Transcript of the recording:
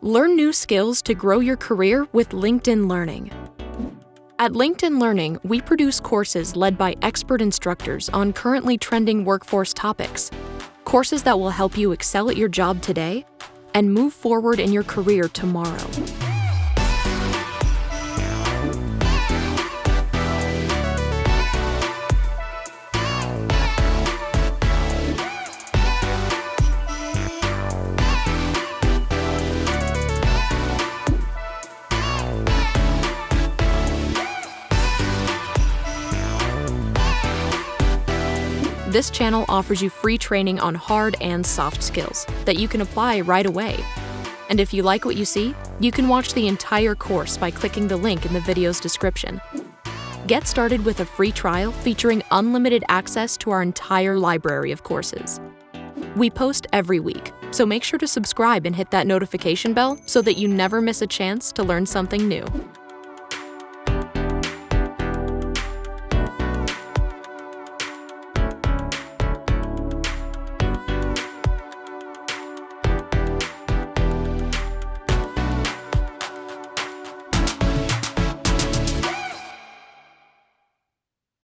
Learn new skills to grow your career with LinkedIn Learning. At LinkedIn Learning, we produce courses led by expert instructors on currently trending workforce topics. Courses that will help you excel at your job today and move forward in your career tomorrow. This channel offers you free training on hard and soft skills that you can apply right away. And if you like what you see, you can watch the entire course by clicking the link in the video's description. Get started with a free trial featuring unlimited access to our entire library of courses. We post every week, so make sure to subscribe and hit that notification bell so that you never miss a chance to learn something new.